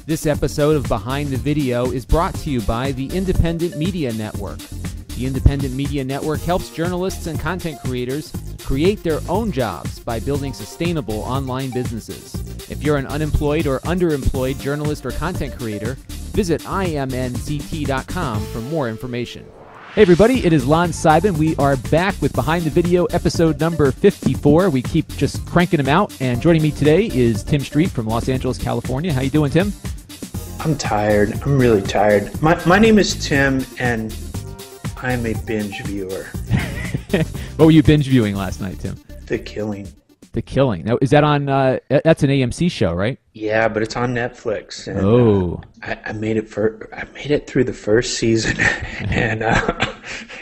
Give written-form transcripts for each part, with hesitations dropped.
This episode of Behind the Video is brought to you by the Independent Media Network. The Independent Media Network helps journalists and content creators create their own jobs by building sustainable online businesses. If you're an unemployed or underemployed journalist or content creator, visit imnct.com for more information. Hey everybody, it is Lon Seidman. We are back with Behind the Video episode number 54. We keep just cranking them out, and joining me today is Tim Street from Los Angeles, California. How you doing, Tim? I'm tired. I'm really tired. My name is Tim, and I'm a binge viewer. What were you binge viewing last night, Tim? The Killing. The Killing. Now, is that on, that's an AMC show, right? Yeah, but it's on Netflix. And, I made it through the first season, and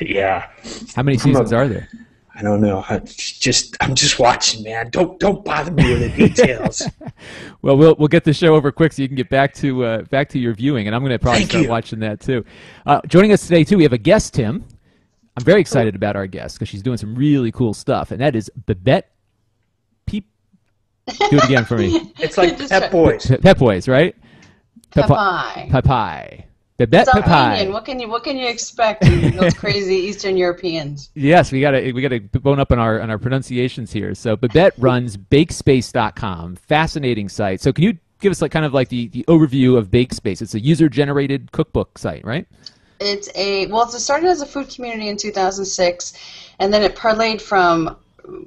yeah. How many seasons are there? I don't know. I'm just watching, man. Don't bother me with the details. Well, we'll get the show over quick so you can get back to your viewing, and I'm going to probably start watching that too. Joining us today too, we have a guest, Tim. I'm very excited about our guest because she's doing some really cool stuff, and that is Babette. Do it again for me. It's like Pep Boys. Pep Boys, right? Pepaj. Pepaj. Babette Pepaj. What can you expect from those crazy Eastern Europeans? Yes, we gotta bone up on our pronunciations here. So Babette runs Bakespace.com, fascinating site. So can you give us like the overview of Bakespace? It's a user-generated cookbook site, right? It started as a food community in 2006, and then it parlayed from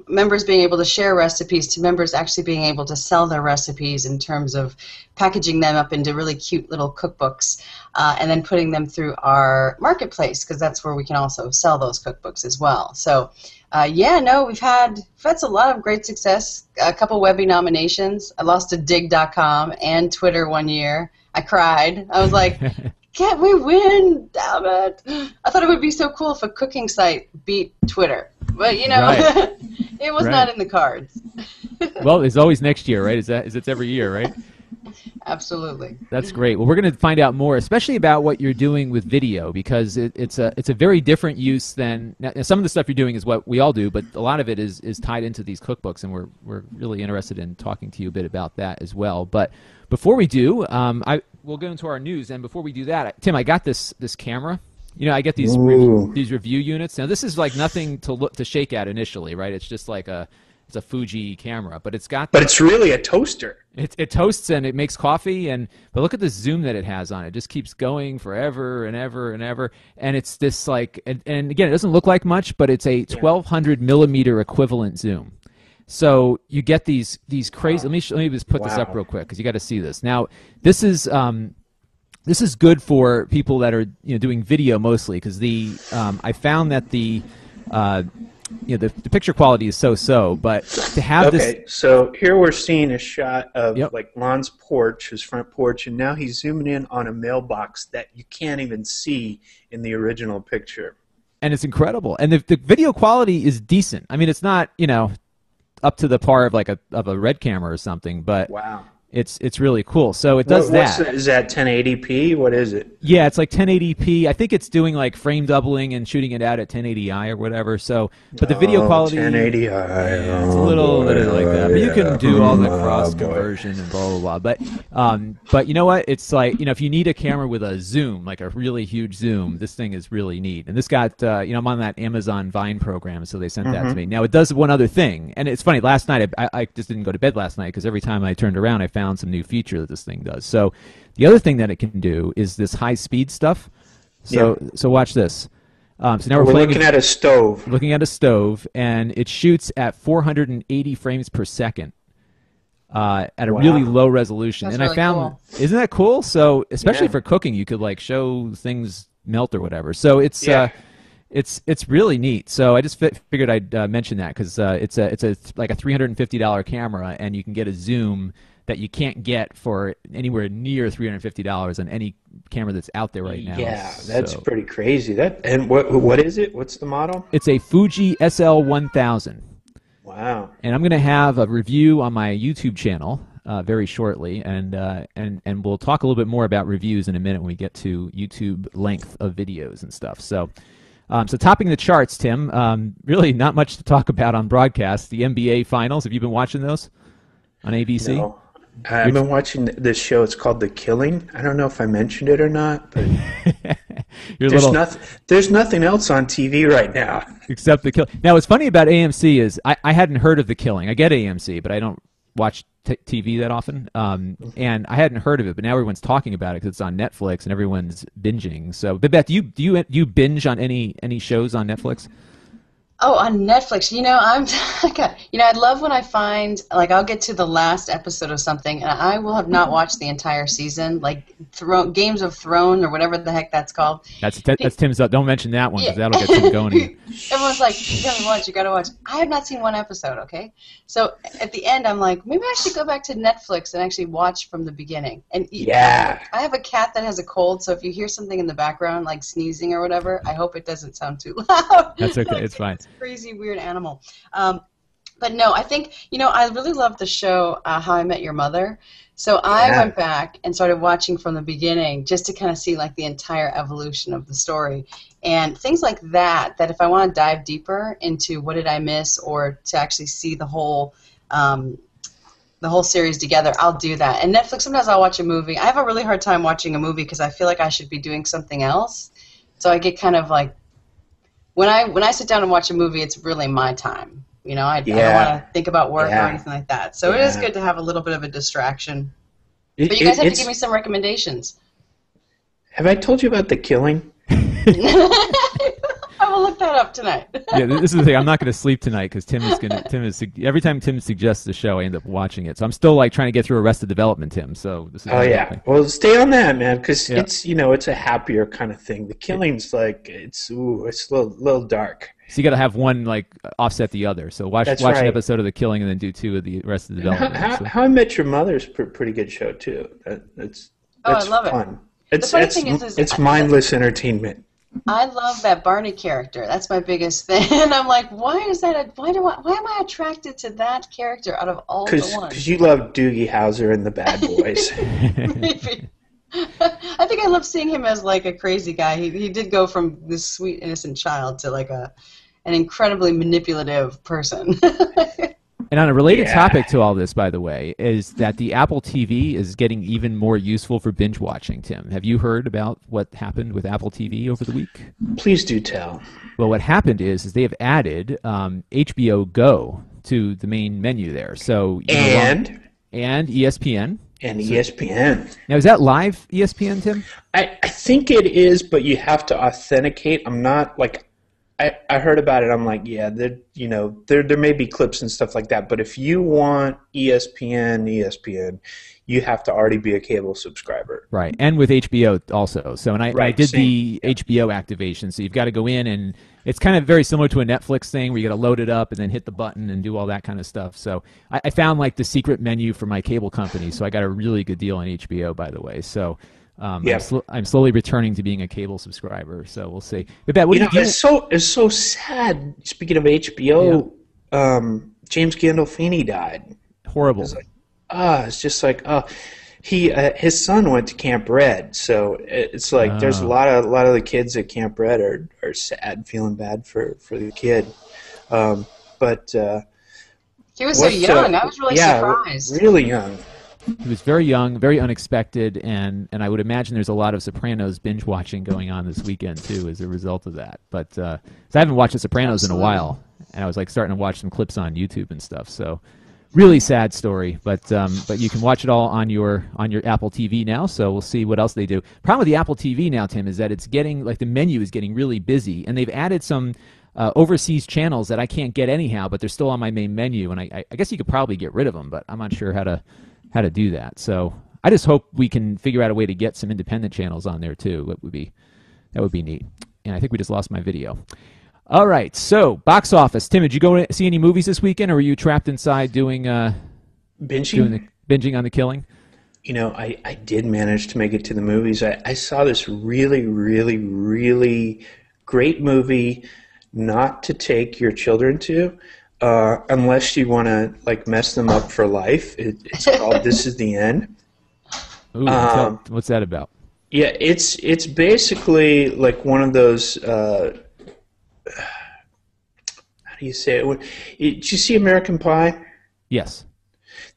members being able to share recipes to members actually being able to sell their recipes in terms of packaging them up into really cute little cookbooks and then putting them through our marketplace, because that's where we can also sell those cookbooks as well. So we've had a lot of great success, a couple Webby nominations. I lost to dig.com and Twitter one year. I cried. I was like, can't we win? Damn it. I thought it would be so cool if a cooking site beat Twitter. But, right. It was not in the cards. Well, it's always next year, right? It's every year, right? Absolutely. That's great. Well, we're going to find out more, especially about what you're doing with video, because it's a very different use than some of the stuff you're doing is what we all do, but a lot of it is tied into these cookbooks, and we're really interested in talking to you a bit about that as well. But before we do, we'll go into our news, and before we do that, Tim, I got this camera. You know, I get these review units. Now, this is like nothing to shake at initially, right? It's just like it's a Fuji camera, but it's got. But it's really a toaster. It toasts and it makes coffee, but look at the zoom that it has on it. It just keeps going forever and ever and ever, and it's this like, and again, it doesn't look like much, but it's a 1200 millimeter equivalent zoom. So you get these crazy. Let me just put this up real quick because you got to see this. Now, this is good for people that are doing video mostly, because I found that the picture quality is so, but to have this. Okay, so here we're seeing a shot of like Lon's porch, his front porch, and now he's zooming in on a mailbox that you can't even see in the original picture. And it's incredible, and the video quality is decent. I mean, it's not up to the par of a Red camera or something, but wow. It's really cool. So it does that. Is that 1080p? What is it? Yeah, it's like 1080p. I think it's doing like frame doubling and shooting it out at 1080i or whatever. So, but the video quality 1080i. Yeah, it's a little bit like that. But you can do all the cross conversion and blah blah blah. But you know what? It's like if you need a camera with a zoom, like a really huge zoom, this thing is really neat. And this got I'm on that Amazon Vine program, so they sent that to me. Now it does one other thing, and it's funny. Last night I just didn't go to bed last night because every time I turned around I found some new feature that this thing does. So the other thing that it can do is this high speed stuff. So watch this. So now we're looking at a stove. Looking at a stove, and it shoots at 480 frames per second at a really low resolution. That's and really I found, cool. Isn't that cool? So especially for cooking, you could like show things melt or whatever. So it's really neat. So I just figured I'd mention that because it's like a $350 camera, and you can get a zoom that you can't get for anywhere near $350 on any camera that's out there right now. Yeah, that's pretty crazy. And what is it? What's the model? It's a Fuji SL1000. Wow. And I'm going to have a review on my YouTube channel very shortly, and we'll talk a little bit more about reviews in a minute when we get to YouTube length of videos and stuff. So topping the charts, Tim, really not much to talk about on broadcast. The NBA Finals, have you been watching those on ABC? I've been watching this show. It's called The Killing. I don't know if I mentioned it or not, but there's nothing else on TV right now except The Killing. Now, what's funny about AMC is I hadn't heard of The Killing. I get AMC, but I don't watch TV that often, and I hadn't heard of it. But now everyone's talking about it because it's on Netflix and everyone's binging. So, Babette, do you binge on any shows on Netflix? Oh, on Netflix, I love when I find, like, I'll get to the last episode of something, and I will have not watched the entire season, like Games of Thrones or whatever the heck that's called. That's Tim's. Don't mention that one because that'll get Tim going. Everyone's like, you gotta watch. I have not seen one episode, okay? So at the end, I'm like, maybe I should go back to Netflix and actually watch from the beginning. And I have a cat that has a cold, so if you hear something in the background, like sneezing or whatever, I hope it doesn't sound too loud. That's okay. It's fine. Crazy weird animal, but no, I think I really love the show How I Met Your Mother, so I went back and started watching from the beginning just to kind of see like the entire evolution of the story and things like that if I want to dive deeper into what did I miss or to actually see the whole series together, I'll do that. And Netflix, sometimes I'll watch a movie. I have a really hard time watching a movie because I feel like I should be doing something else, so I get kind of like, when I sit down and watch a movie, it's really my time. I don't want to think about work or anything like that. So it is good to have a little bit of a distraction. But you guys have to give me some recommendations. Have I told you about The Killing? I will look that up tonight. Yeah, this is the thing. I'm not going to sleep tonight because every time Tim suggests the show, I end up watching it. So I'm still like trying to get through Arrested Development, Tim. So this is well, stay on that, man, because it's it's a happier kind of thing. The Killing's like it's a little dark. So you got to have one like offset the other. So watch an episode of The Killing and then do 2 of the Arrested Development. How I Met Your Mother's pretty good show too. That's I love fun. The funny thing is it's mindless entertainment. I love that Barney character. That's my biggest thing. And I'm like, why am I attracted to that character out of all the ones? Because you love Doogie Howser and the Bad Boys. Maybe. I think I love seeing him as like a crazy guy. He did go from this sweet, innocent child to like an incredibly manipulative person. And on a related topic to all this, by the way, is that the Apple TV is getting even more useful for binge watching, Tim. Have you heard about what happened with Apple TV over the week? Please do tell. Well, what happened is they have added HBO Go to the main menu there. So and ESPN. And ESPN. Now, is that live ESPN, Tim? I think it is, but you have to authenticate. I'm not like... I heard about it. I'm like, yeah, there may be clips and stuff like that, but if you want ESPN, you have to already be a cable subscriber. Right, and with HBO also. So, and I did the HBO activation, so you've got to go in, and it's kind of very similar to a Netflix thing where you got to load it up and then hit the button and do all that kind of stuff. So I found like the secret menu for my cable company, so I got a really good deal on HBO, by the way. So. I'm slowly returning to being a cable subscriber, so we'll see. Babette, it's so sad. Speaking of HBO, James Gandolfini died. Horrible. It's just like his son went to Camp Red, so it's like there's a lot of the kids at Camp Red are sad, feeling bad for the kid. But he was so young. I was really surprised. Really young. He was very young, very unexpected, and I would imagine there's a lot of Sopranos binge watching going on this weekend too as a result of that. But so I haven't watched The Sopranos in a while, and I was like starting to watch some clips on YouTube and stuff. So really sad story, but you can watch it all on your Apple TV now. So we'll see what else they do. Problem with the Apple TV now, Tim, is that it's getting like the menu is getting really busy, and they've added some overseas channels that I can't get anyhow, but they're still on my main menu, and I guess you could probably get rid of them, but I'm not sure how to do that. So I just hope we can figure out a way to get some independent channels on there too. That would be neat. And I think we just lost my video. All right, so box office. Tim, did you go see any movies this weekend, or were you trapped inside doing binging on The Killing? I did manage to make it to the movies. I saw this really, really, really great movie not to take your children to. Unless you want to like mess them up for life. It's called This Is the End. Ooh, what's that about? Yeah, it's basically like one of those. How do you say it? Did you see American Pie? Yes.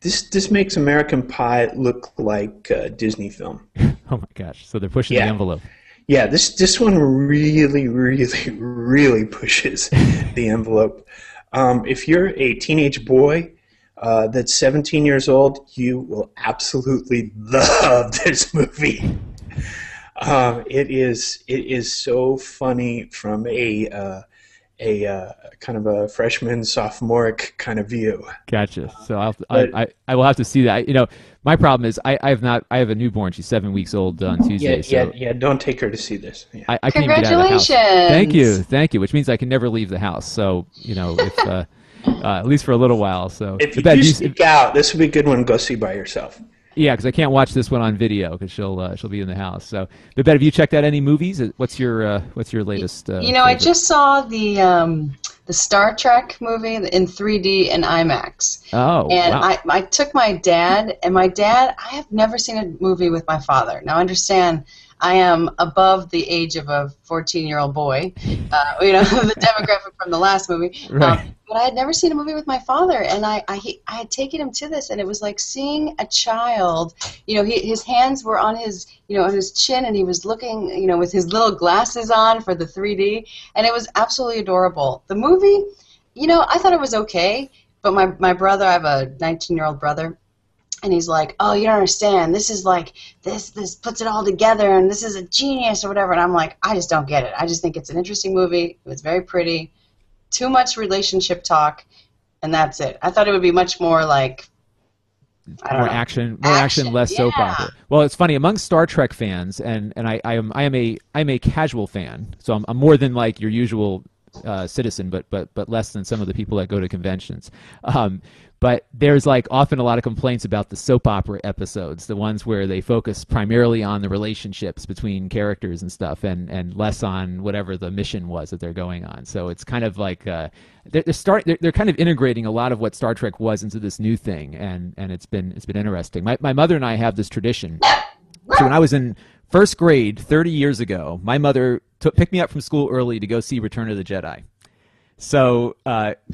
This makes American Pie look like a Disney film. Oh my gosh! So they're pushing the envelope. Yeah, this one really, really, really pushes the envelope. If you're a teenage boy that's 17 years old, you will absolutely love this movie. It is so funny from a kind of a freshman sophomoric kind of view. Gotcha. So I will have to see that. You know, my problem is I have a newborn. She's 7 weeks old on Tuesday. Yeah. Don't take her to see this. Yeah. I can't even get out of the house. Thank you. Which means I can never leave the house. So you know, if at least for a little while. So if you do sneak out, this would be a good one to go see by yourself. Yeah, because I can't watch this one on video because she'll be in the house. So, Babette, have you checked out any movies? What's your latest? You know, favorite? I just saw the Star Trek movie in 3D and IMAX. Oh, and wow. I took my dad, and my dad, I have never seen a movie with my father. Now, understand, I am above the age of a 14-year-old boy. You know, the demographic from the last movie. Right. But I had never seen a movie with my father, and I had taken him to this, and it was like seeing a child. You know, his hands were on his chin, and he was looking, you know, with his little glasses on for the 3D, and it was absolutely adorable. The movie, you know, I thought it was okay, but my brother, I have a 19-year-old brother, and he's like, oh, you don't understand. This is like, this puts it all together, and this is a genius or whatever. And I'm like, I just don't get it. I just think it's an interesting movie. It was very pretty. Too much relationship talk, and that's it. I thought it would be much more like, I don't know. Action, less soap opera. Well, it's funny among Star Trek fans, and I am a casual fan, so I'm more than like your usual citizen, but less than some of the people that go to conventions. But there's like often a lot of complaints about the soap opera episodes, the ones where they focus primarily on the relationships between characters and stuff, and less on whatever the mission was that they're going on. So it's kind of like they're kind of integrating a lot of what Star Trek was into this new thing, and it's been interesting. My mother and I have this tradition. So when I was in first grade 30 years ago, my mother picked me up from school early to go see Return of the Jedi. So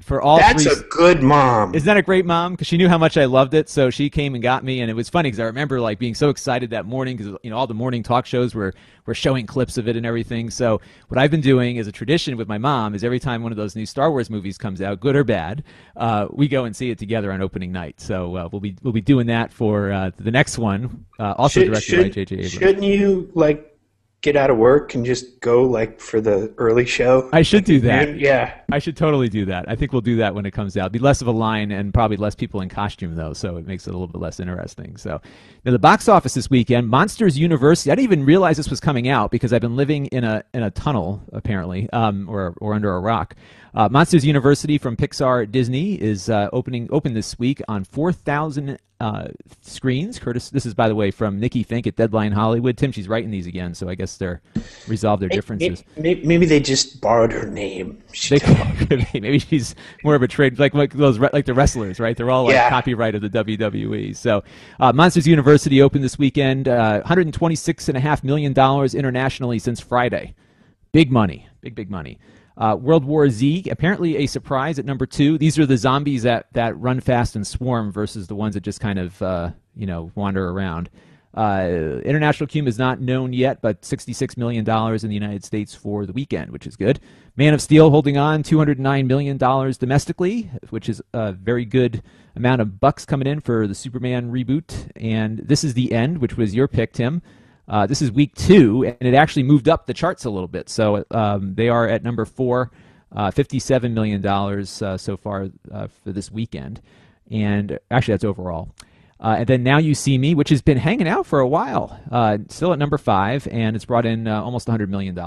for all that's a good mom. Isn't that a great mom? Because she knew how much I loved it, so she came and got me, and it was funny because I remember like being so excited that morning because all the morning talk shows were showing clips of it and everything. So what I've been doing as a tradition with my mom is every time one of those new Star Wars movies comes out, good or bad, we go and see it together on opening night. So we'll be doing that for the next one, also directed by J.J. Abrams. Shouldn't you like get out of work and just go like for the early show? I should do that. Yeah. I should totally do that. I think we'll do that when it comes out. Be less of a line and probably less people in costume though, so it makes it a little bit less interesting. So now the box office this weekend, Monsters University. I didn't even realize this was coming out because I've been living in a tunnel apparently, or under a rock. Monsters University from Pixar Disney is open this week on 4,000 screens. Curtis, this is by the way from Nikki Fink at Deadline Hollywood. Tim, she's writing these again, so I guess they're resolved their differences. Maybe they just borrowed her name. Maybe she's more of a trade like those like the wrestlers, right? They're all like copyright of the WWE. So Monsters University opened this weekend, $126.5 million internationally since Friday. Big money, big money. World War Z, apparently a surprise at number 2. These are the zombies that run fast and swarm versus the ones that just kind of wander around. International cume is not known yet, but $66 million in the United States for the weekend, which is good. Man of Steel holding on, $209 million domestically, which is a very good amount of bucks coming in for the Superman reboot. And This Is the End, which was your pick, Tim. This is week 2, and it actually moved up the charts a little bit. So they are at number 4, $57 million so far for this weekend. And actually, that's overall. And then Now You See Me, which has been hanging out for a while, still at number 5, and it's brought in almost $100 million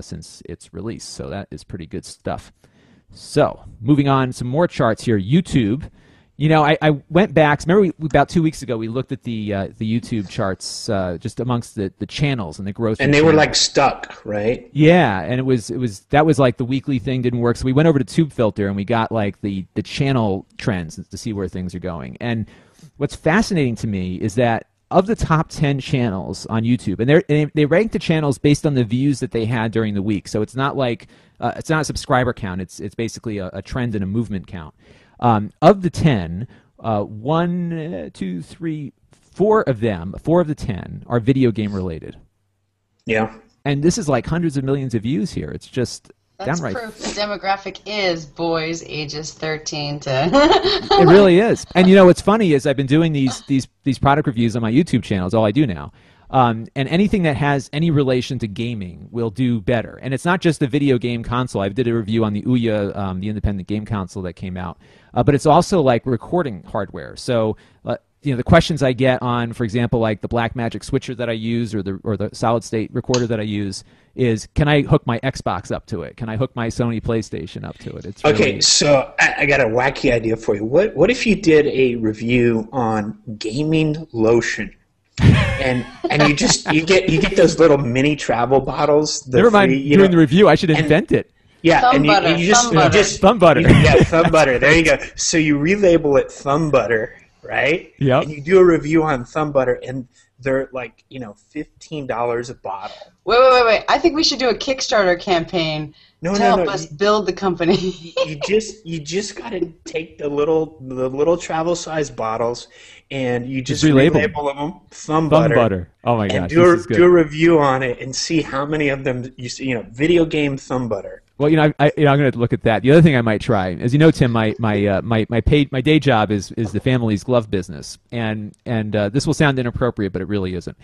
since its release. So that is pretty good stuff. So moving on, some more charts here. YouTube. I went back. Remember, about 2 weeks ago, we looked at the YouTube charts just amongst the channels and the growth. And they were like stuck, right? Yeah, and that was like the weekly thing didn't work. So we went over to TubeFilter and we got like the channel trends to see where things are going. And what's fascinating to me is that of the top 10 channels on YouTube, and they rank the channels based on the views that they had during the week. So it's not like it's not a subscriber count. It's basically a trend and a movement count. Of the 10, one, two, three, four of them, 4 of the 10 are video game related. Yeah. And this is like hundreds of millions of views here. It's just That's downright. proof the demographic is boys ages 13 to. It really is. And you know what's funny is I've been doing these product reviews on my YouTube channel. It's all I do now. And anything that has any relation to gaming will do better. And it's not just the video game console. I did a review on the Ouya, the independent game console that came out. But it's also like recording hardware. So the questions I get on, for example, like the Blackmagic switcher that I use or the solid state recorder that I use is, can I hook my Xbox up to it? Can I hook my Sony PlayStation up to it? It's really... Okay, so I got a wacky idea for you. What if you did a review on gaming lotion? and you get those little mini travel bottles. Never mind doing the review. I should invent it. Yeah, thumb butter. Thumb butter. Yeah, thumb butter. There you go. So you relabel it thumb butter, right? Yeah. And you do a review on thumb butter, and they're like $15 a bottle. Wait. I think we should do a Kickstarter campaign to help us build the company. you just got to take the little travel size bottles, and you just relabel them thumb butter. Oh my gosh, and do a review on it and see how many of them you see. Video game thumb butter. Well, I'm going to look at that. The other thing I might try, as you know, Tim, my day job is the family's glove business, and this will sound inappropriate, but it really isn't.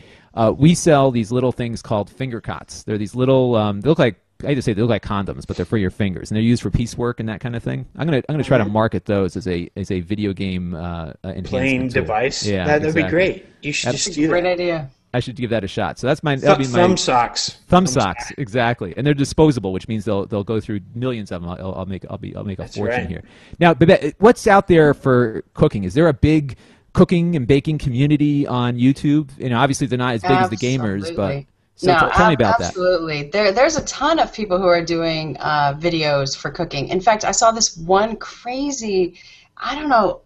We sell these little things called finger cots. They're these little they look like, I hate to say, they look like condoms, but they're for your fingers, and they're used for piecework and that kind of thing. I'm gonna try to market those as a video game playing device. Yeah, that'd be great. You should just do that. Great idea. I should give that a shot. So that's thumb socks. Thumb socks, exactly, and they're disposable, which means they'll go through millions of them. I'll make a fortune here. Now, Babette, what's out there for cooking? Is there a big cooking and baking community on YouTube? Obviously they're not as big as the gamers, but tell me about that. Absolutely. There's a ton of people who are doing videos for cooking. In fact, I saw this one crazy, I don't know.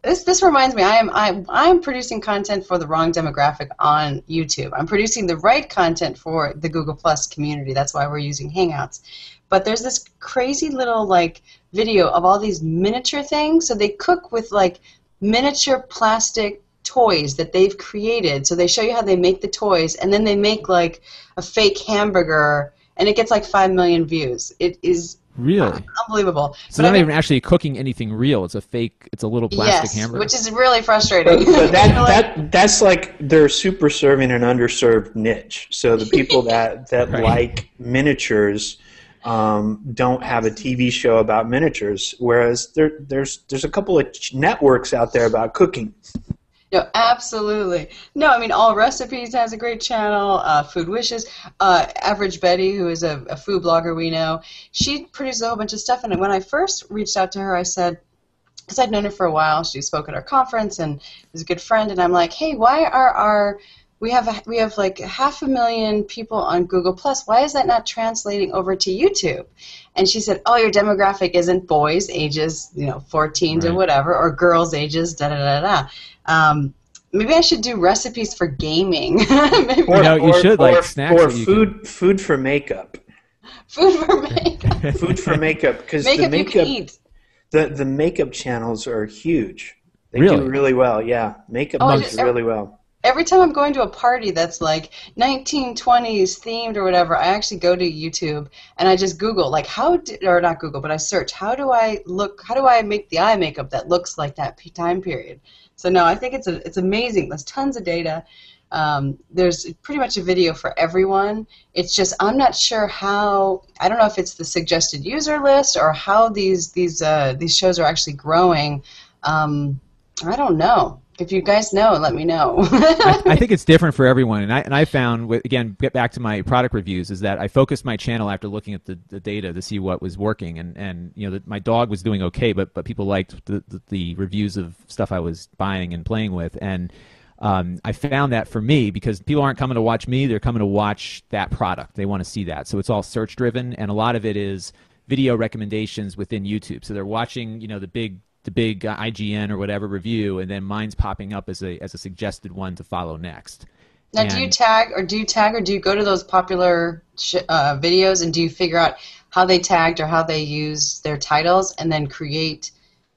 This reminds me, I'm producing content for the wrong demographic on YouTube. I'm producing the right content for the Google Plus community. That's why we're using Hangouts. But there's this crazy little video of all these miniature things. So they cook with miniature plastic toys that they've created. So they show you how they make the toys, and then they make a fake hamburger, and it gets 5 million views. It is really unbelievable. So they're not even actually cooking anything real. It's a little plastic hamburger. Which is really frustrating. But that's they're super serving an underserved niche. So the people that right. like miniatures don't have a TV show about miniatures, whereas there's a couple of networks out there about cooking. No, absolutely. No, I mean, All Recipes has a great channel, Food Wishes. Average Betty, who is a food blogger we know, she produces a whole bunch of stuff. And when I first reached out to her, I said, because I'd known her for a while, she spoke at our conference and was a good friend, and I'm like, hey, why are we have 500,000 people on Google Plus. Why is that not translating over to YouTube? And she said, oh, your demographic isn't boys ages 14 to whatever, or girls ages da da da da. Maybe I should do recipes for gaming. You should snacks or food for makeup. Food for makeup. Food for makeup, because the makeup channels are huge. They do really well. Yeah, makeup does really well. Every time I'm going to a party that's 1920s themed or whatever, I actually go to YouTube and I just Google or not Google, but I search how do I make the eye makeup that looks like that time period. So no, I think it's amazing. There's tons of data. There's pretty much a video for everyone. It's just I'm not sure how. I don't know if it's the suggested user list or how these shows are actually growing. I don't know. If you guys know, let me know. I think it's different for everyone, and I found, again, get back to my product reviews, is that I focused my channel after looking at the data to see what was working, and my dog was doing okay, but people liked the reviews of stuff I was buying and playing with, and I found that for me, because people aren't coming to watch me, they're coming to watch that product. They want to see that, so it's all search driven, and a lot of it is video recommendations within YouTube. So they're watching, the big IGN or whatever review, and then mine's popping up as a suggested one to follow next. Now, do you tag or do you go to those popular videos and do you figure out how they tagged or how they use their titles and then create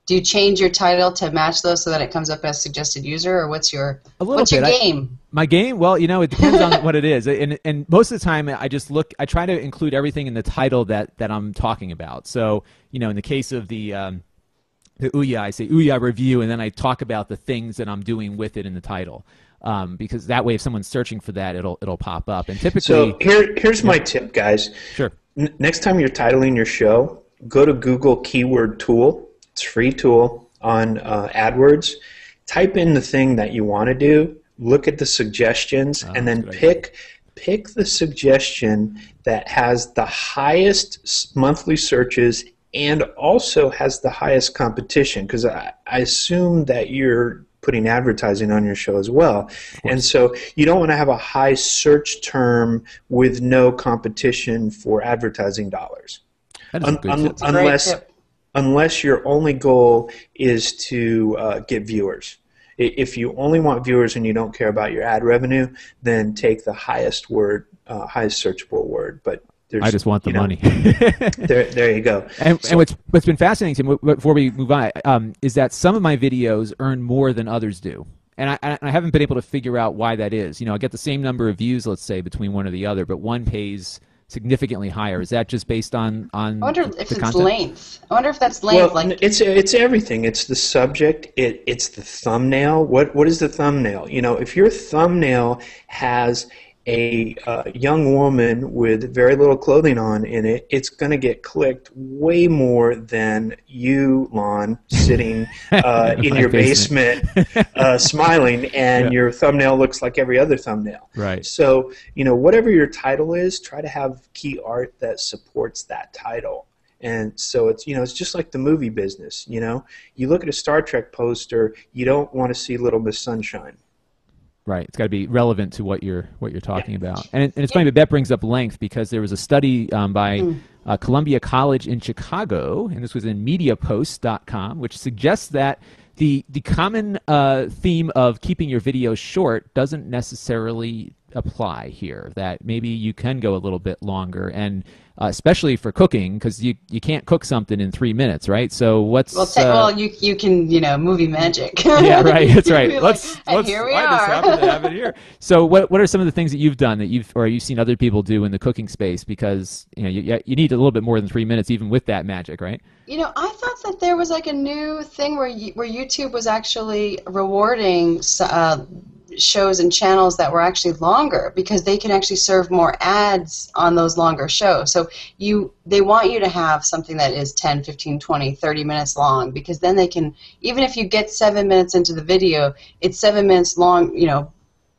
Do you change your title to match those so that it comes up as suggested user, or what's your game? My game? Well, it depends on what it is. And most of the time, I try to include everything in the title that I'm talking about. So, in the case of the Ouya, I say Ouya review, and then I talk about the things that I'm doing with it in the title. Because that way, if someone's searching for that, it'll pop up. And typically, so here's my tip, guys. Sure. Next time you're titling your show, go to Google Keyword Tool. It's a free tool on AdWords. Type in the thing that you want to do. Look at the suggestions, and then pick the suggestion that has the highest monthly searches and also has the highest competition. Because I assume that you're putting advertising on your show as well. And so you don't want to have a high search term with no competition for advertising dollars. That is a good tip. Unless your only goal is to get viewers. If you only want viewers and you don't care about your ad revenue, then take the highest searchable word. But I just want the money. there you go. And what's been fascinating, Tim, before we move on, is that some of my videos earn more than others do. And I haven't been able to figure out why that is. I get the same number of views, let's say, between one or the other, but one pays significantly higher. Is that just based on I wonder if it's content? length. I wonder if that's length. Well, it's everything. It's the subject. It's the thumbnail. What is the thumbnail? If your thumbnail has a young woman with very little clothing on in it, it's going to get clicked way more than you, Lon, sitting in your basement smiling, and your thumbnail looks like every other thumbnail. Right. So, whatever your title is, try to have key art that supports that title. And so it's just like the movie business. You look at a Star Trek poster, you don't want to see Little Miss Sunshine. Right, it's got to be relevant to what you're talking about, and it's funny. Babette brings up length because there was a study by Columbia College in Chicago, and this was in MediaPost.com, which suggests that the common theme of keeping your videos short doesn't necessarily apply here. That maybe you can go a little bit longer, and especially for cooking, because you can't cook something in 3 minutes, right? So what's you can movie magic. Yeah, right. That's right. Let's here we I just happen to have it here. So what are some of the things that you've done that you've seen other people do in the cooking space? Because you need a little bit more than 3 minutes even with that magic, right? I thought that there was like a new thing where YouTube was actually rewarding shows and channels that were actually longer, because they can actually serve more ads on those longer shows. So they want you to have something that is 10, 15, 20, 30 minutes long, because then they can, even if you get 7 minutes into the video, it's 7 minutes long,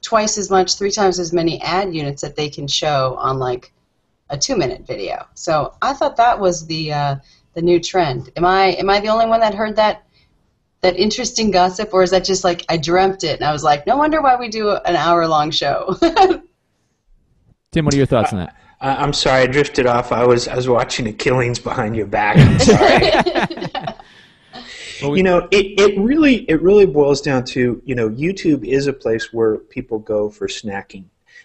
twice as much, 3 times as many ad units that they can show on like a 2-minute video. So I thought that was the new trend. Am I the only one that heard that interesting gossip, or is that just like I dreamt it and I was like, no wonder why we do an hour-long show? Tim, what are your thoughts on that? I'm sorry, I drifted off. I was watching the killings behind your back. I'm sorry. Well, it really boils down to, YouTube is a place where people go for snacking.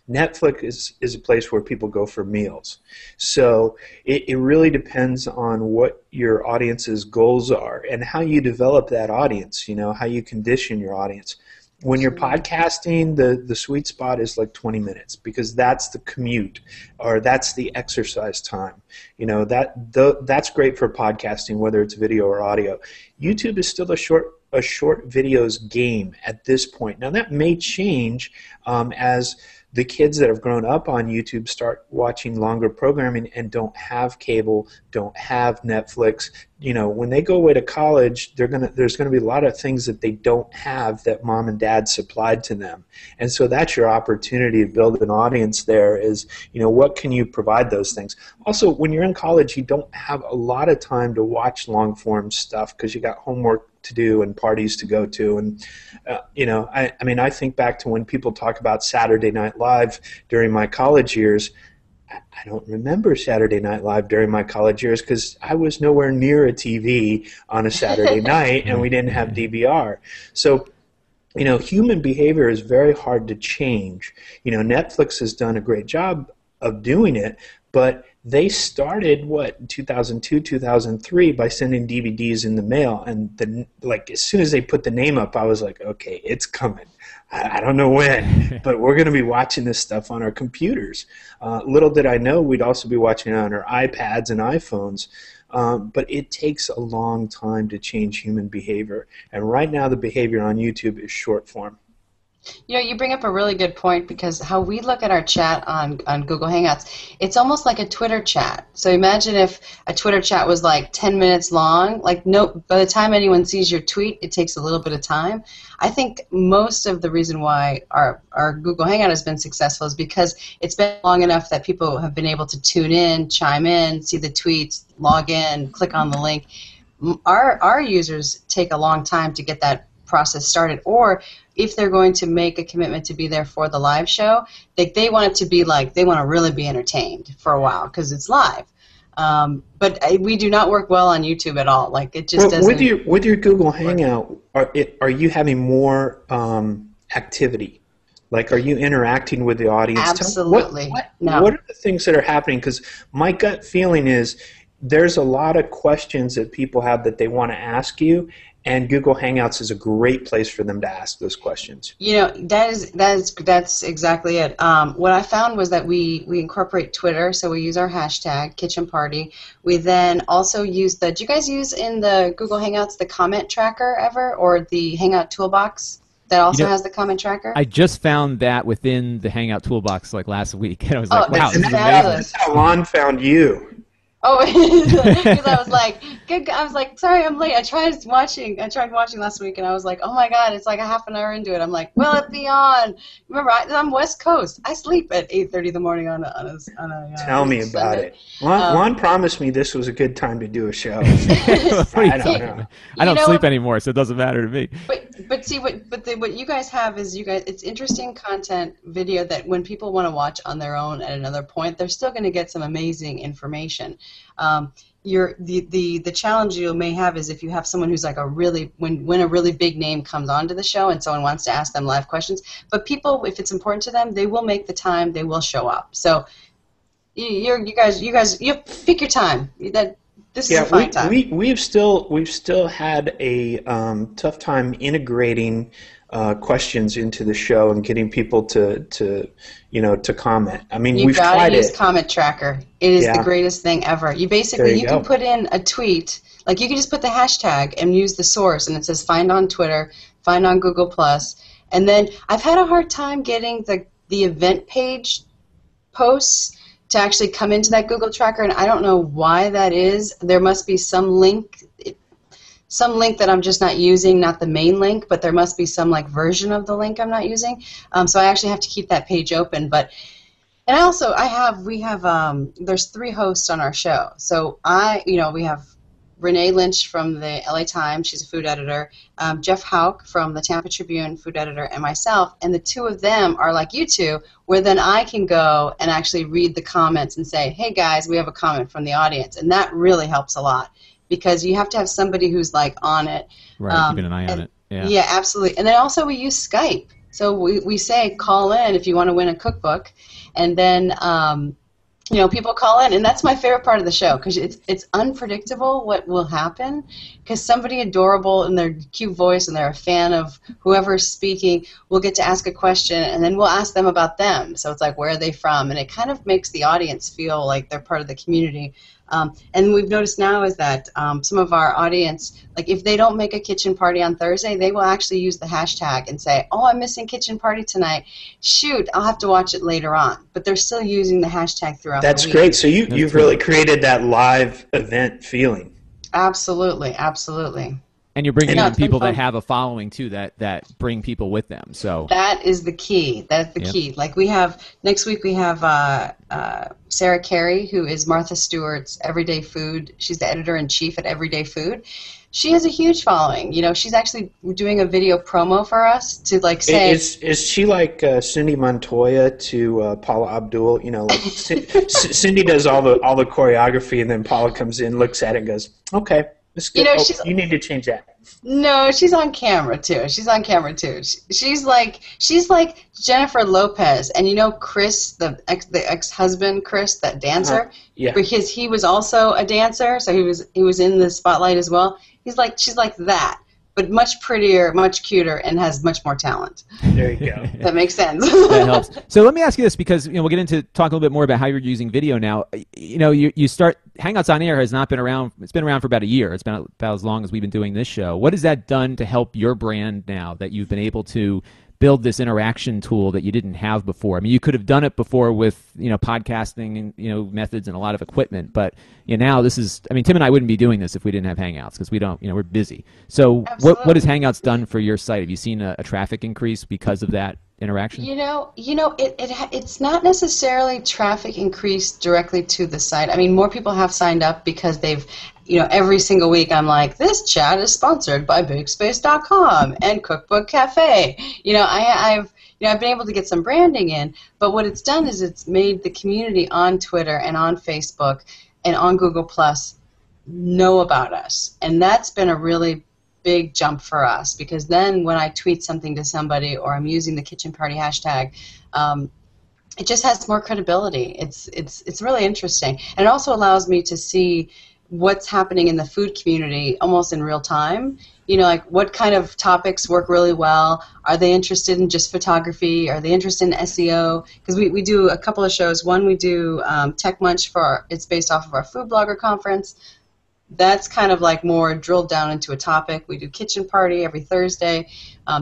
Netflix is a place where people go for meals. So it really depends on what your audience's goals are and how you develop that audience, how you condition your audience. When you're podcasting, the sweet spot is like 20 minutes, because that's the commute, or that's the exercise time. That's great for podcasting, whether it's video or audio. YouTube is still a short videos game at this point. Now that may change as the kids that have grown up on YouTube start watching longer programming and don't have cable, don't have Netflix. When they go away to college, there's going to be a lot of things that they don't have that mom and dad supplied to them. And so that's your opportunity to build an audience there is, what can you provide those things? Also, when you're in college, you don't have a lot of time to watch long-form stuff because you got homework to do and parties to go to. And, I think back to when people talk about Saturday Night Live during my college years. I don't remember Saturday Night Live during my college years because I was nowhere near a TV on a Saturday night, and we didn't have DVR. So, human behavior is very hard to change. Netflix has done a great job of doing it, but they started, what, 2002, 2003 by sending DVDs in the mail. And then, like, as soon as they put the name up, I was like, okay, it's coming. I don't know when, but we're going to be watching this stuff on our computers. Little did I know we'd also be watching it on our iPads and iPhones. But it takes a long time to change human behavior. And right now the behavior on YouTube is short form. You know, you bring up a really good point, because how we look at our chat on Google Hangouts, it's almost like a Twitter chat. So imagine if a Twitter chat was like 10 minutes long. Like, no, by the time anyone sees your tweet, it takes a little bit of time. I think most of the reason why our Google Hangout has been successful is because it's been long enough that people have been able to tune in, chime in, see the tweets, log in, click on the link. Our users take a long time to get that process started, or if they're going to make a commitment to be there for the live show, they want it to be like, they want to really be entertained for a while because it's live. But we do not work well on YouTube at all. Like, it just doesn't. With your Google Hangout, are you having more activity? Like, are you interacting with the audience? Absolutely. What are the things that are happening? Because my gut feeling is there's a lot of questions that people have that they want to ask you, and Google Hangouts is a great place for them to ask those questions. You know, that's exactly it. What I found was that we incorporate Twitter, so we use our hashtag Kitchen Party. We then also use do you guys use in the Google Hangouts the comment tracker ever, or the Hangout Toolbox that also has the comment tracker? I just found that within the Hangout Toolbox like last week, and I was like, wow, this is amazing. That's how Lon found you. Oh, because I was like, sorry, I'm late. I tried watching last week, and I was like, oh my God, it's like a half an hour into it. I'm like, well, it'll be on. Remember, I'm West Coast. I sleep at 8:30 in the morning on a Tell me about it. Lon promised me this was a good time to do a show. I don't know. I don't sleep anymore, so it doesn't matter to me. But see, what you guys have is it's interesting content video that when people want to watch on their own at another point, they're still going to get some amazing information. The challenge you may have is if you have someone who's like when a really big name comes onto the show and someone wants to ask them live questions, but people, if it's important to them, they will make the time, they will show up. So you guys pick your time. This is a fine time. We've still had a tough time integrating questions into the show and getting people to comment. I mean, we've tried it. You gotta use Comment Tracker. It is the greatest thing ever. You can put in a tweet, like you can just put the hashtag and use the source, and it says find on Twitter, find on Google+, and then I've had a hard time getting the event page posts to actually come into that Google Tracker, and I don't know why that is. There must be some link that I'm just not using, not the main link, but there must be some like version of the link I'm not using. So I actually have to keep that page open. There's 3 hosts on our show. So we have Renee Lynch from the LA Times, she's a food editor, Jeff Hauk from the Tampa Tribune, food editor, and myself, and the 2 of them are like you two, where then I can go and actually read the comments and say, hey guys, we have a comment from the audience, and that really helps a lot, because you have to have somebody who's like on it. Right, keeping an eye on it. Yeah, absolutely. And then also we use Skype. So we say call in if you want to win a cookbook, and then people call in, and that's my favorite part of the show, because it's unpredictable what will happen, because somebody adorable in their cute voice and they're a fan of whoever's speaking will get to ask a question, and then we'll ask them about them. So it's like, where are they from? And it kind of makes the audience feel like they're part of the community. And we've noticed now is that some of our audience, like if they don't make a kitchen party on Thursday, they will actually use the hashtag and say, oh, I'm missing kitchen party tonight. Shoot, I'll have to watch it later on. But they're still using the hashtag throughout the week. That's great. So you've really created that live event feeling. Absolutely, absolutely. And you're bringing in people that have a following too, that bring people with them. So that is the key. That's the key. Like next week we have Sarah Carey, who is Martha Stewart's Everyday Food. She's the editor-in-chief at Everyday Food. She has a huge following. She's actually doing a video promo for us to say. Is she like Cindy Montoya to Paula Abdul? Like Cindy does all the choreography, and then Paula comes in, looks at it, and goes, "Okay, this is good. You need to change that." No, she's on camera too. She's on camera too. She's like Jennifer Lopez, and you know Chris, the ex-husband, Chris, that dancer. Yeah. Because he was also a dancer, so he was in the spotlight as well. She's like that, but much prettier, much cuter, and has much more talent. There you go. That makes sense. That helps. So let me ask you this, because we'll get into talk a little bit more about how you're using video now. You start Hangouts on Air has not been around. It's been around for about a year. It's been about as long as we've been doing this show. What has that done to help your brand now that you've been able to build this interaction tool that you didn't have before? I mean, you could have done it before with podcasting and methods and a lot of equipment, but now this is. I mean, Tim and I wouldn't be doing this if we didn't have Hangouts, because we don't. We're busy. So what has Hangouts done for your site? Have you seen a traffic increase because of that interaction? It's not necessarily traffic increase directly to the site. I mean, more people have signed up because they've. Every single week I'm like, this chat is sponsored by BakeSpace.com and Cookbook Cafe. I've been able to get some branding in, but what it's done is it's made the community on Twitter and on Facebook and on Google Plus know about us, and that's been a really big jump for us, because then when I tweet something to somebody or I'm using the Kitchen Party hashtag, it just has more credibility. It's really interesting, and it also allows me to see what's happening in the food community almost in real time. Like what kind of topics work really well. Are they interested in just photography? Are they interested in SEO? Because we do a couple of shows. One, we do Tech Munch it's based off of our food blogger conference. That's kind of like more drilled down into a topic. We do Kitchen Party every Thursday.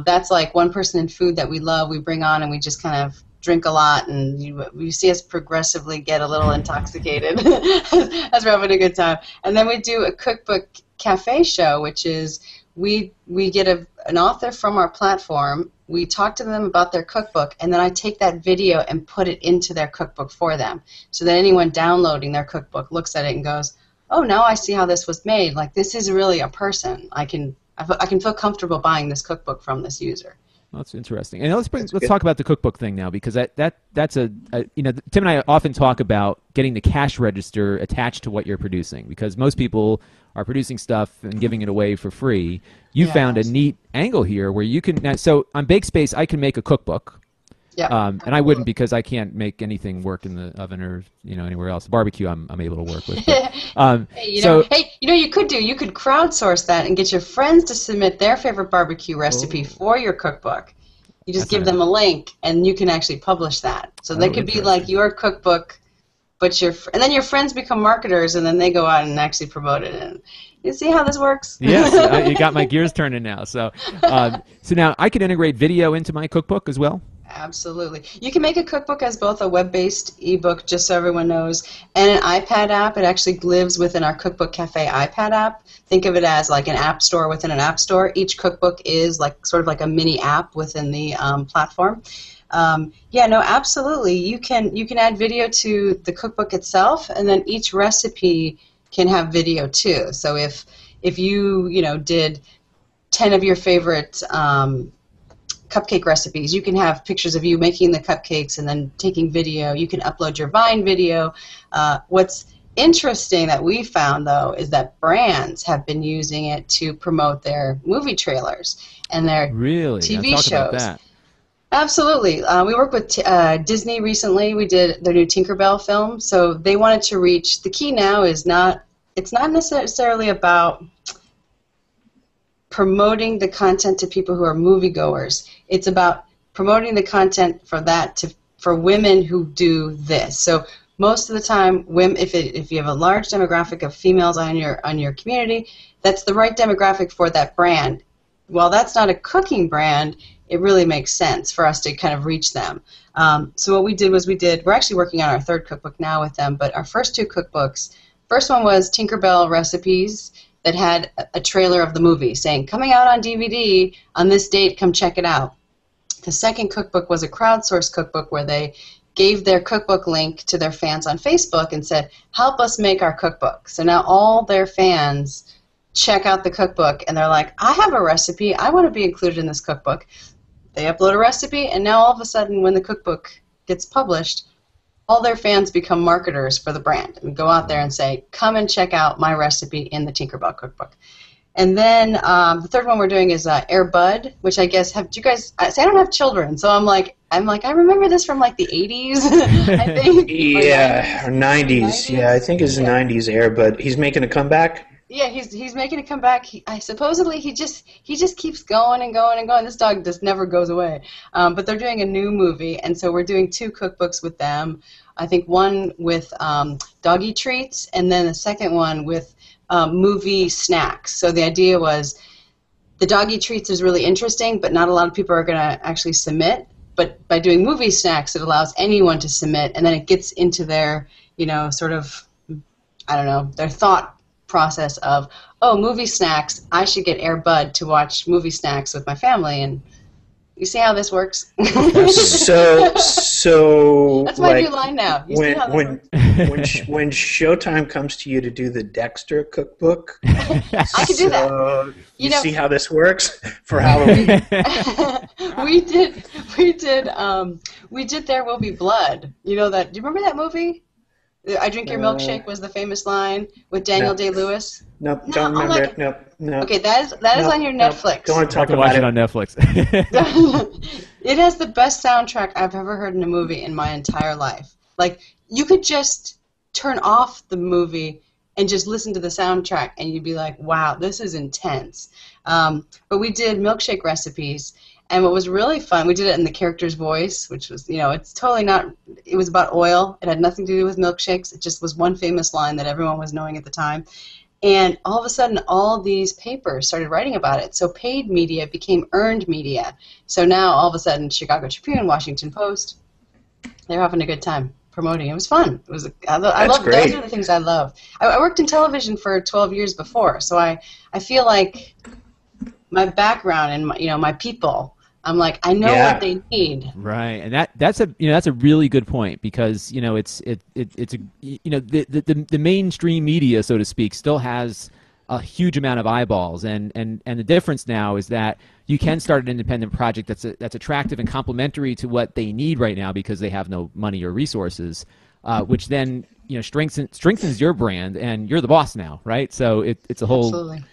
That's like one person in food that we love, we bring on, and we just kind of drink a lot, and you see us progressively get a little intoxicated as we're having a good time. And then we do a Cookbook Cafe show, which is we get an author from our platform, we talk to them about their cookbook, and then I take that video and put it into their cookbook for them, so that anyone downloading their cookbook looks at it and goes, oh, now I see how this was made. Like, this is really a person. I can feel comfortable buying this cookbook from this user. That's interesting. And let's talk about the cookbook thing now, because that's Tim and I often talk about getting the cash register attached to what you're producing, because most people are producing stuff and giving it away for free. You found a neat angle here where you can. So on BakeSpace, I can make a cookbook. Yeah. And I wouldn't, because I can't make anything work in the oven or anywhere else. Barbecue, I'm able to work with. But, you could crowdsource that and get your friends to submit their favorite barbecue recipe for your cookbook. You just give them a link, and you can actually publish that. So that could be like your cookbook, but and then your friends become marketers, and then they go out and actually promote it. And you see how this works? Yes, you got my gears turning now. So now I can integrate video into my cookbook as well. Absolutely. You can make a cookbook as both a web-based ebook, just so everyone knows, and an iPad app. It actually lives within our Cookbook Cafe iPad app. Think of it as like an app store within an app store. Each cookbook is sort of like a mini app within the platform. Absolutely. You can add video to the cookbook itself, and then each recipe can have video too. So if you did 10 of your favorite cupcake recipes, you can have pictures of you making the cupcakes and then taking video. You can upload your Vine video. What's interesting that we found, though, is that brands have been using it to promote their movie trailers and their TV shows. About that. Absolutely. We worked with Disney recently. We did their new Tinkerbell film. So they wanted to reach. The key now is it's not necessarily about promoting the content to people who are moviegoers. It's about promoting the content for women who do this. So most of the time, if you have a large demographic of females on your community, that's the right demographic for that brand. While that's not a cooking brand, it really makes sense for us to kind of reach them. So what we did was we're actually working on our third cookbook now with them, but our first two cookbooks, first one was Tinkerbell recipes that had a trailer of the movie saying, coming out on DVD on this date, come check it out. The second cookbook was a crowdsourced cookbook where they gave their cookbook link to their fans on Facebook and said, help us make our cookbook. So now all their fans check out the cookbook, and they're like, I have a recipe. I want to be included in this cookbook. They upload a recipe, and now all of a sudden when the cookbook gets published, all their fans become marketers for the brand and go out there and say, come and check out my recipe in the Tinkerbell cookbook. And then the third one we're doing is Air Bud, which I guess do you guys? I don't have children, so I'm like I remember this from like the 80s, I think. Yeah, or 90s. Yeah, I think it's 90s Air Bud. He's making a comeback. Yeah, he's making a comeback. Supposedly he just keeps going and going and going. This dog just never goes away. But they're doing a new movie, and so we're doing 2 cookbooks with them. I think one with doggy treats, and then the second one with movie snacks. So the idea was the doggy treats is really interesting, but not a lot of people are going to actually submit. But by doing movie snacks, it allows anyone to submit, and then it gets into their, sort of, I don't know, their thought process of, oh, movie snacks, I should get Air Bud to watch movie snacks with my family, and you see how this works? So that's my new line now. You see how that works? When Showtime comes to you to do the Dexter cookbook, I can do that. You see how this works for Halloween? we did There Will Be Blood. You know that? Do you remember that movie? I Drink Your Milkshake was the famous line with Daniel Day-Lewis. Nope, don't remember it. Nope. Okay, that is on your Netflix. Don't want to talk about it on Netflix. It has the best soundtrack I've ever heard in a movie in my entire life. Like, you could just turn off the movie and just listen to the soundtrack, and you'd be like, wow, this is intense. But we did milkshake recipes. And what was really fun, we did it in the character's voice, which was, it's totally not, it was about oil. It had nothing to do with milkshakes. It just was one famous line that everyone was knowing at the time. And all of a sudden, all these papers started writing about it. So paid media became earned media. So now, all of a sudden, Chicago Tribune, Washington Post, they're having a good time promoting. It was fun. It was. I love. Those are the things I love. I worked in television for 12 years before, so I feel like my background and my people. I'm like, I know what they need. Right, and that's a really good point, because it's the mainstream media, so to speak, still has a huge amount of eyeballs, and the difference now is that you can start an independent project that's attractive and complementary to what they need right now, because they have no money or resources, which then strengthens your brand, and you're the boss now, right? So it's a whole much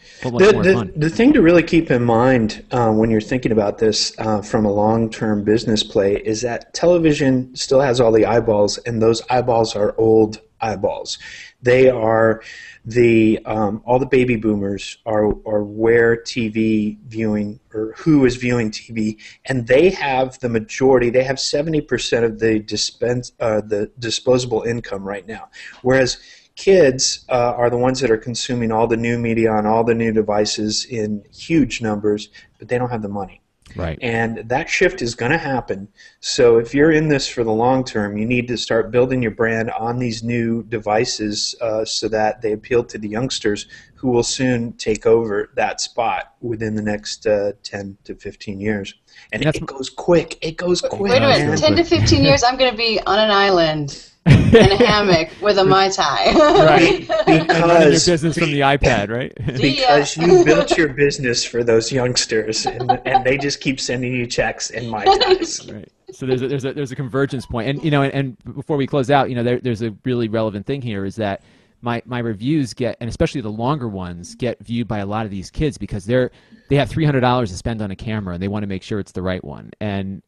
more fun. The thing to really keep in mind when you're thinking about this from a long-term business play is that television still has all the eyeballs, and those eyeballs are old eyeballs. They are all the baby boomers are where TV viewing, or who is viewing TV, and they have the majority. They have 70% of the disposable income right now, whereas kids are the ones that are consuming all the new media on all the new devices in huge numbers, but they don't have the money. Right. And that shift is going to happen. So if you're in this for the long term, you need to start building your brand on these new devices so that they appeal to the youngsters, who will soon take over that spot within the next 10 to 15 years. And it goes quick. It goes quick. Wait a minute. 10 to 15 years, I'm going to be on an island in a hammock with a Mai Tai. Right. Because your business from the iPad, right? Because you built your business for those youngsters, and they just keep sending you checks and Mai Tais. Right. So there's a convergence point, and and before we close out, there's a really relevant thing here, is that my reviews get, and especially the longer ones, get viewed by a lot of these kids because they have $300 to spend on a camera, and they want to make sure it's the right one. And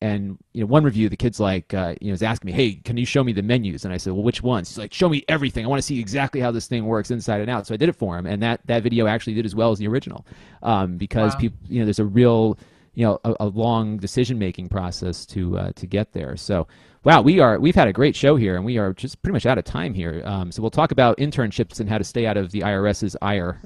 one review, the kid's like is asking me, hey, can you show me the menus? And I said, well, which ones? He's like, show me everything. I want to see exactly how this thing works inside and out. So I did it for him, and that video actually did as well as the original, because people, there's a real a long decision-making process to get there. So, wow, we've had a great show here, and we are just pretty much out of time here. So we'll talk about internships and how to stay out of the IRS's ire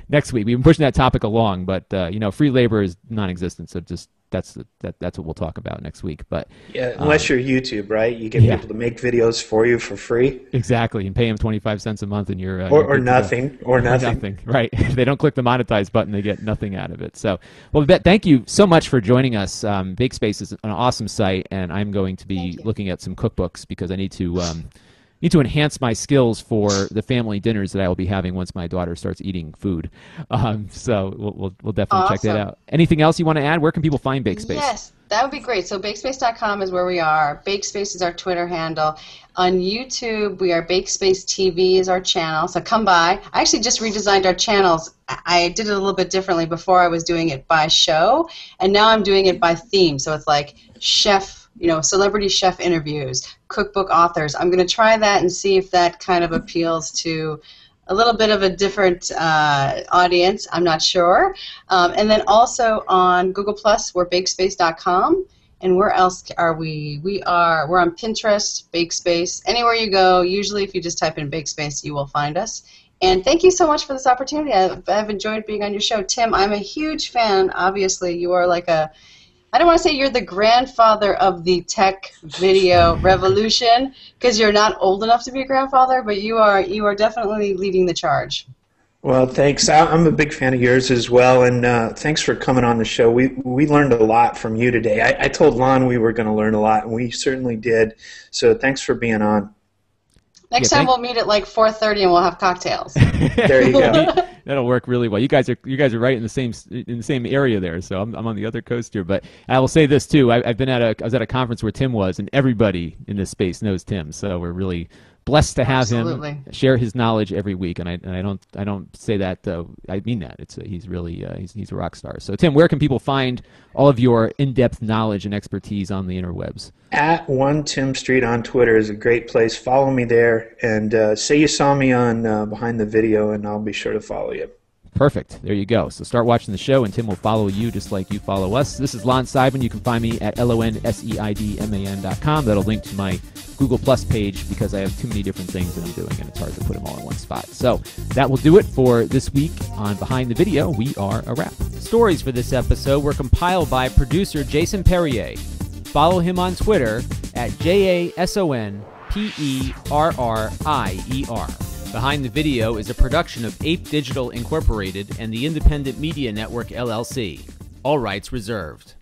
next week. We've been pushing that topic along, but free labor is non-existent. So just that's what we'll talk about next week. But unless you're YouTube, right? You get people to make videos for you for free. Exactly, and pay them 25 cents a month, and you're or nothing. Right? If they don't click the monetize button, they get nothing out of it. So, well, Babette, thank you so much for joining us. Bake Space is an awesome site, and I'm going to be looking at some cookbooks because I need to enhance my skills for the family dinners that I will be having once my daughter starts eating food. So we'll definitely check that out. Anything else you want to add? Where can people find Bake Space? Yes. That would be great. So bakespace.com is where we are. Bakespace is our Twitter handle. On YouTube, we are Bakespace TV is our channel. So come by. I actually just redesigned our channels. I did it a little bit differently. Before I was doing it by show, and now I'm doing it by theme. So it's like chef, celebrity chef interviews, cookbook authors. I'm going to try that and see if that kind of appeals to a little bit of a different audience. I'm not sure. And then also on Google+, we're bakespace.com. And where else are we? We're on Pinterest, Bakespace. Anywhere you go, usually if you just type in Bakespace, you will find us. And thank you so much for this opportunity. I've enjoyed being on your show. Tim, I'm a huge fan. Obviously, you are like I don't want to say you're the grandfather of the tech video revolution, because you're not old enough to be a grandfather, but you are definitely leading the charge. Well, thanks. I'm a big fan of yours as well, and thanks for coming on the show. We learned a lot from you today. I told Lon we were going to learn a lot, and we certainly did. So thanks for being on. Next time we'll meet at like 4:30 and we'll have cocktails. There you go. That'll work really well. You guys are right in the same area there. So I'm on the other coast here. But I will say this too. I was at a conference where Tim was, and everybody in this space knows Tim. So we're really blessed to have him share his knowledge every week. And I don't say that. I mean that. He's really he's a rock star. So Tim, where can people find all of your in-depth knowledge and expertise on the interwebs? At One Tim Street on Twitter is a great place. Follow me there, and say you saw me on Behind the Video, and I'll be sure to follow you. Perfect. There you go. So start watching the show, and Tim will follow you just like you follow us. This is Lon Seidman. You can find me at LonSeidman.com. That'll link to my Google Plus page, because I have too many different things that I'm doing, and it's hard to put them all in one spot. So that will do it for this week on Behind the Video. We are a wrap. Stories for this episode were compiled by producer Jason Perrier. Follow him on Twitter at JASONPERRIER. Behind the Video is a production of Ape Digital Incorporated and the Independent Media Network, LLC. All rights reserved.